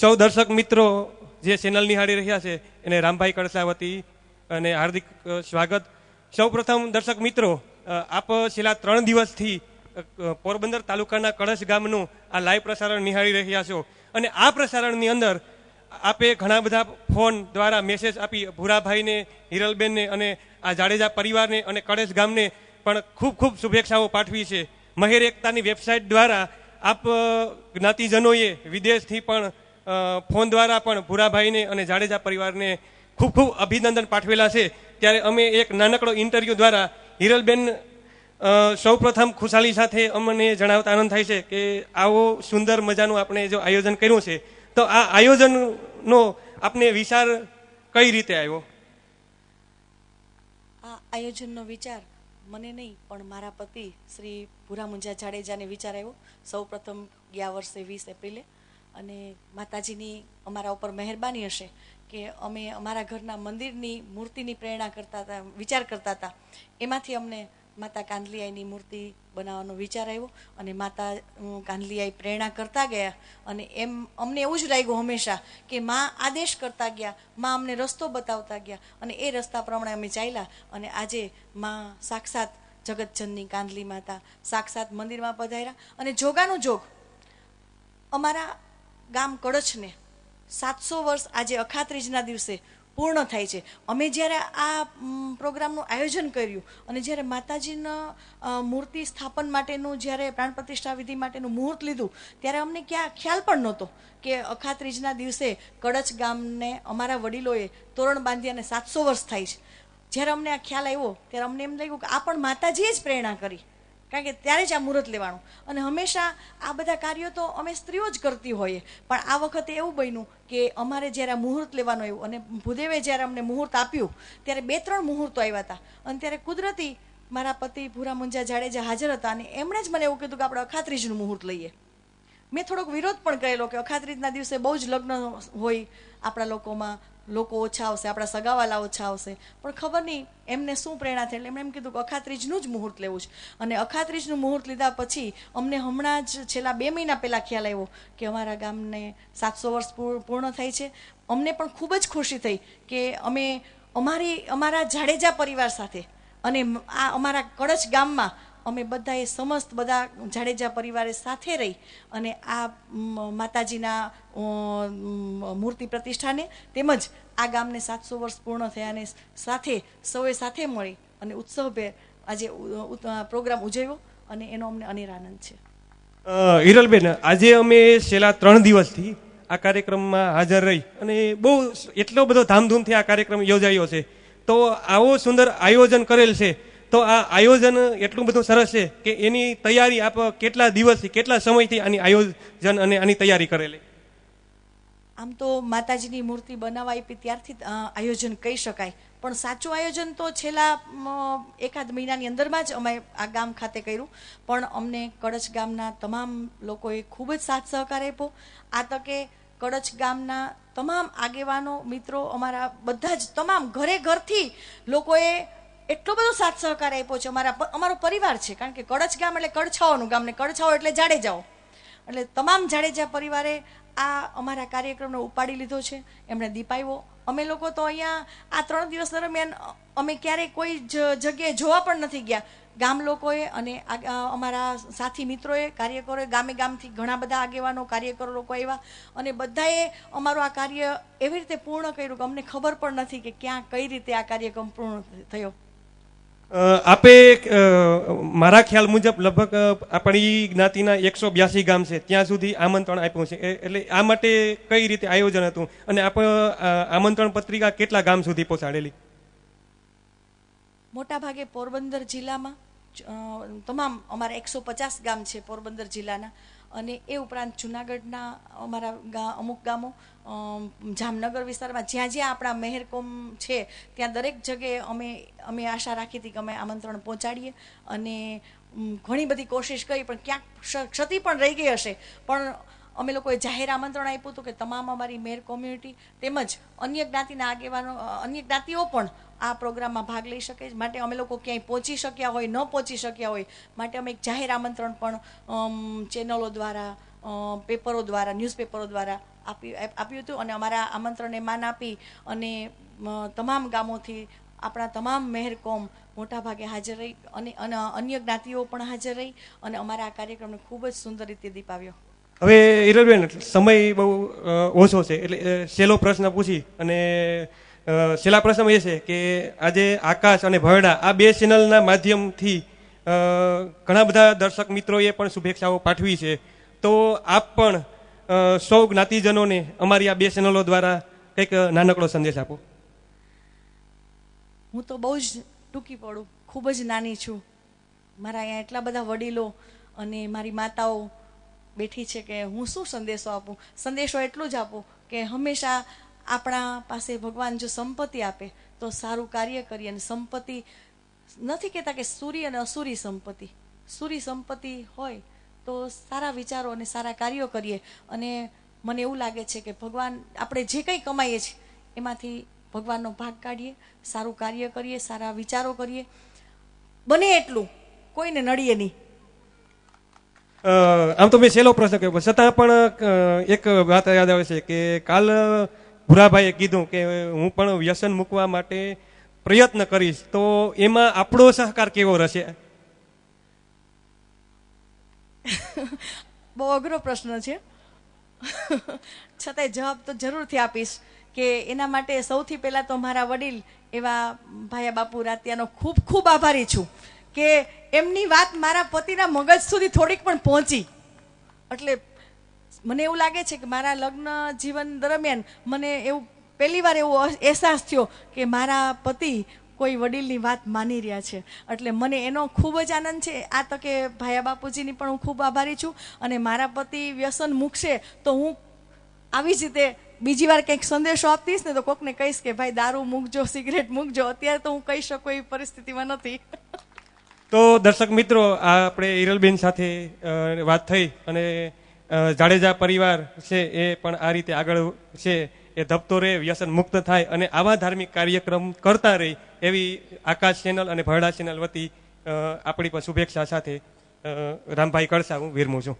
સૌ દર્શક મિત્રો જે ચેનલ નિહાળી રહ્યા છે એને રામભાઈ કળસા વતી અને હાર્દિક સ્વાગત. સૌ પ્રથમ દર્શક મિત્રો, આપ છેલ્લા 3 દિવસથી પોરબંદર તાલુકાના કળશ ગામનું આ લાઈવ પ્રસારણ નિહાળી રહ્યા છો અને આ પ્રસારણની અંદર આપે ઘણા બધા ફોન દ્વારા મેસેજ આપી ભૂરાભાઈને, હિરલબેનને અને આ જાડેજા પરિવારને અને કળશ ગામને પણ ખૂબ ખૂબ શુભેચ્છાઓ પાઠવી છે. મહેર એકતાની વેબસાઇટ દ્વારા આપ જ્ઞાતિજનોએ વિદેશથી પણ ફોન દ્વારા પણ ભૂરાભાઈને અને જાડેજા પરિવારને ખૂબ ખૂબ અભિનંદન પાઠવેલા છે. ત્યારે અમે એક નાનકડો ઇન્ટરવ્યૂ દ્વારા હિરલબેન સૌ પ્રથમ ખુશાલી સાથે અમને જણાવતા આનંદ થાય છે કે આવો સુંદર મજાનું આપણે જો આયોજન કર્યું છે, તો આ આયોજનનો આપને વિચાર કઈ રીતે આવ્યો? આ આયોજનનો વિચાર મને નહીં પણ મારા પતિ શ્રી ભૂરા મુંજા જાડેજાને વિચાર આવ્યો. સૌ પ્રથમ ગયા વર્ષે 20 એપ્રિલે. અને માતાજીની અમારા ઉપર મહેરબાની હશે કે અમે અમારા ઘરના મંદિરની મૂર્તિની પ્રેરણા કરતા હતા, વિચાર કરતા હતા. એમાંથી અમને માતા કાંદલીયાઈની મૂર્તિ બનાવવાનો વિચાર આવ્યો અને માતા કાંદલીયાઈ પ્રેરણા કરતા ગયા. અને એમ અમને એવું જ લાગ્યું હંમેશા કે માં આદેશ કરતા ગયા, માં અમને રસ્તો બતાવતા ગયા અને એ રસ્તા પ્રમાણે અમે ચાલ્યા. અને આજે માં સાક્ષાત જગતજનની કાંદલી માતા સાક્ષાત મંદિરમાં પધાર્યા. અને જોગાનું જોગ અમારા ગામ કળશને 700 વર્ષ આજે અખાત્રીજના દિવસે પૂર્ણ થાય છે. અમે જ્યારે આ પ્રોગ્રામનું આયોજન કર્યું અને જ્યારે માતાજીના મૂર્તિ સ્થાપન માટેનું જ્યારે પ્રાણ પ્રતિષ્ઠા વિધિ માટેનું મુહૂર્ત લીધું ત્યારે અમને ક્યાં ખ્યાલ પણ નહોતો કે અખાત્રીજના દિવસે કળશ ગામને અમારા વડીલોએ તોરણ બાંધી અને 700 વર્ષ થાય છે. જ્યારે અમને આ ખ્યાલ આવ્યો ત્યારે અમને એમ લાગ્યું કે આ પણ માતાજીએ જ પ્રેરણા કરી, કારણ કે ત્યારે જ આ મુહૂર્ત લેવાનું. અને હંમેશા આ બધા કાર્યો તો અમે સ્ત્રીઓ જ કરતી હોઈએ, પણ આ વખતે એવું બન્યું કે અમારે જ્યારે આ મુહૂર્ત લેવાનું આવ્યું અને ભૂદેવે જ્યારે અમને મુહૂર્ત આપ્યું ત્યારે 2-3 મુહૂર્તો આવ્યા હતા. અને ત્યારે કુદરતી મારા પતિ ભૂરા મુંજા જાડેજા હાજર હતા અને એમણે જ મને એવું કીધું કે આપણે અખાત્રીજનું મુહૂર્ત લઈએ. મેં થોડોક વિરોધ પણ કરેલો કે અખાત્રીજના દિવસે બહુ જ લગ્ન હોય આપણા લોકોમાં, લોકો ઓછા આવશે, આપણા સગાવાલા ઓછા આવશે, પણ ખબર નહીં એમને શું પ્રેરણા થઈ એટલે એમણે એમ કીધું કે અખાત્રીજનું જ મુહૂર્ત લેવું છે. અને અખાત્રીજનું મુહૂર્ત લીધા પછી અમને હમણાં જ છેલ્લા 2 મહિના પહેલાં ખ્યાલ આવ્યો કે અમારા ગામને 700 વર્ષ પૂર્ણ થાય છે. અમને પણ ખૂબ જ ખુશી થઈ કે અમે અમારા જાડેજા પરિવાર સાથે અને આ અમારા કળશ ગામમાં અમે બધાએ બધા જાડેજા પરિવારે સાથે રહી અને આ માતાજીના મૂર્તિ પ્રતિષ્ઠાને તેમજ આ ગામને 700 વર્ષ પૂર્ણ થયાને સાથે સૌએ સાથે મળી અને ઉત્સવભેર આજે પ્રોગ્રામ ઉજવ્યો અને એનો અમને અનેર આનંદ છે. હિરલબેન, આજે અમે છેલ્લા 3 દિવસથી આ કાર્યક્રમમાં હાજર રહી અને બહુ એટલો બધો ધામધૂમથી આ કાર્યક્રમ યોજાયો છે. તો આવો સુંદર આયોજન કરેલ છે, તો આ આયોજન એટલું બધું સરસ છે કે એની તૈયારી આપ કેટલા દિવસથી, કેટલા સમયથી આની આયોજન અને આની તૈયારી કરેલી? આમ તો માતાજીની મૂર્તિ બનાવવા આપી ત્યારથી આયોજન કહી શકાય, પણ સાચું આયોજન તો છેલ્લા 1-8 મહિનાની અંદરમાં જ અમે આ ગામ ખાતે કર્યું. પણ અમને કળશ ગામના તમામ લોકોએ ખૂબ જ સાથ સહકાર આપ્યો. આ તકે કળશ ગામના તમામ આગેવાનો, મિત્રો, અમારા બધા જ તમામ ઘરથી લોકોએ એટલો બધો સાથ સહકાર આપ્યો છે. અમારો પરિવાર છે, કારણ કે કળશ ગામ એટલે કળછાઓનું ગામ ને કળછાઓ એટલે જાડેજાઓ, એટલે તમામ જાડેજા પરિવારે આ અમારા કાર્યક્રમને ઉપાડી લીધો છે. એમણે દીપાવ્યો. અમે લોકો તો અહીંયા આ 3 દિવસ દરમિયાન અમે ક્યારેય કોઈ જગ્યાએ જોવા પણ નથી ગયા. ગામ લોકોએ અને અમારા સાથી મિત્રોએ, કાર્યકરોએ, ગામથી ઘણા બધા આગેવાનો, કાર્યકરો લોકો આવ્યા અને બધાએ અમારું આ કાર્ય એવી રીતે પૂર્ણ કર્યું કે અમને ખબર પણ નથી કે ક્યાં કઈ રીતે આ કાર્યક્રમ પૂર્ણ થયો. આપે મારા ખ્યાલ મુજબ લગભગ આપણી જ્ઞાતિના 182 ગામ છે, ત્યાં સુધી આમંત્રણ આપ્યું છે. એટલે આ માટે કઈ રીતે આયોજન હતું અને આપ આમંત્રણ પત્રિકા કેટલા ગામ સુધી પહોંચાડેલી? મોટા ભાગે પોરબંદર જિલ્લામાં તમામ અમારા 150 ગામ છે પોરબંદર જિલ્લાના, અને એ ઉપરાંત જુનાગઢના અમારા અમુક ગામો, જામનગર વિસ્તારમાં જ્યાં જ્યાં આપણા મહેરકોમ છે ત્યાં દરેક જગ્યાએ અમે આશા રાખી હતી કે અમે આમંત્રણ પહોંચાડીએ. અને ઘણી બધી કોશિશ કરી પણ ક્યાંક ક્ષતિ પણ રહી ગઈ હશે, પણ અમે લોકોએ જાહેર આમંત્રણ આપ્યું હતું કે તમામ અમારી મેર કોમ્યુનિટી તેમજ અન્ય જ્ઞાતિના આગેવાનો, અન્ય જ્ઞાતિઓ પણ આ પ્રોગ્રામમાં ભાગ લઈ શકે. માટે અમે લોકો ક્યાંય પહોંચી શક્યા હોય, ન પહોંચી શક્યા હોય, માટે અમે એક જાહેર આમંત્રણ પણ ચેનલો દ્વારા પેપરો દ્વારા, ન્યૂઝપેપરો દ્વારા આપ્યું હતું. અને અમારા આમંત્રણને માન આપી અને તમામ ગામોથી આપણા તમામ મહેર કોમ મોટાભાગે હાજર રહી અને અન્ય જ્ઞાતિઓ પણ હાજર રહી અને અમારા આ કાર્યક્રમને ખૂબ જ સુંદર રીતે દીપાવ્યો. હવે હિરલબેન, સમય બહુ ઓછો છે એટલે છેલ્લો પ્રશ્ન પૂછી. અને છેલ્લા પ્રશ્ન એ છે કે આજે આકાશ અને ભરડા આ બે ચેનલના માધ્યમથી ઘણા બધા દર્શક મિત્રોએ પણ શુભેચ્છાઓ પાઠવી છે. તો આપ પણ સૌ જ્ઞાતિજનોને અમારી આ બે ચેનલો દ્વારા કંઈક નાનકડો સંદેશ આપો. હું તો બહુ જ ટૂંકી પડું, ખૂબ જ નાની છું. મારા અહીંયા એટલા બધા વડીલો અને મારી માતાઓ બેઠી છે કે હું શું સંદેશો આપું. સંદેશો એટલું જ આપું કે હંમેશા આપણા પાસે ભગવાન જો સંપત્તિ આપે તો સારું કાર્ય કરીએ. અને સંપત્તિ નથી કહેતા કે સૂરી અને અસૂરી સંપત્તિ, સૂરી સંપત્તિ હોય તો સારા વિચારો અને સારા કાર્યો કરીએ. અને મને એવું લાગે છે કે ભગવાન, આપણે જે કંઈ કમાઈએ છીએ એમાંથી ભગવાનનો ભાગ કાઢીએ, સારું કાર્ય કરીએ, સારા વિચારો કરીએ, બને એટલું કોઈને નડીએ નહીં. આમ તો મેં છેલ્લો પ્રશ્ન કર્યો, છતાં પણ એક વાત યાદ આવે છે કે કાલ ભુરાભાઈએ કીધું કે હું પણ વ્યસન મૂકવા માટે પ્રયત્ન કરીશ. તો એમાં આપણો સહકાર કેવો રહેશે? બહુ અઘરો પ્રશ્ન છે, છતાંય જવાબ તો જરૂરથી આપીશ કે એના માટે સૌથી પહેલાં તો મારા વડીલ એવા ભાયા બાપુ રાતિયાનો ખૂબ ખૂબ આભારી છું કે એમની વાત મારા પતિના મગજ સુધી થોડીક પણ પહોંચી. એટલે મને એવું લાગે છે કે મારા લગ્ન જીવન દરમિયાન મને એવું પહેલી વાર એવો અહેસાસ થયો કે મારા પતિ કોઈ વડીલની વાત માની રહ્યા છે. એટલે મને એનો ખૂબ જ આનંદ છે. આ તકે ભાયા બાપુજીની પણ હું ખૂબ આભારી છું. અને મારા પતિ વ્યસન મૂકશે તો હું આવી જ રીતે બીજી વાર કંઈક સંદેશો આપતીશ ને તો કોકને કહીશ કે ભાઈ દારૂ મૂકજો, સિગરેટ મૂકજો. અત્યારે તો હું કહી શકું એવી પરિસ્થિતિમાં નથી. તો દર્શક મિત્રો, આ આપણે હિરલબેન સાથે વાત થઈ અને જાડેજા પરિવાર છે એ પણ આ રીતે આગળ છે એ ધબતો રહે, વ્યસન મુક્ત થાય અને આવા ધાર્મિક કાર્યક્રમ કરતા રહી એવી આકાશ ચેનલ અને ભરડા ચેનલ વતી આપણી પર શુભેચ્છા સાથે રામભાઈ કળસા હું વિરમું છું.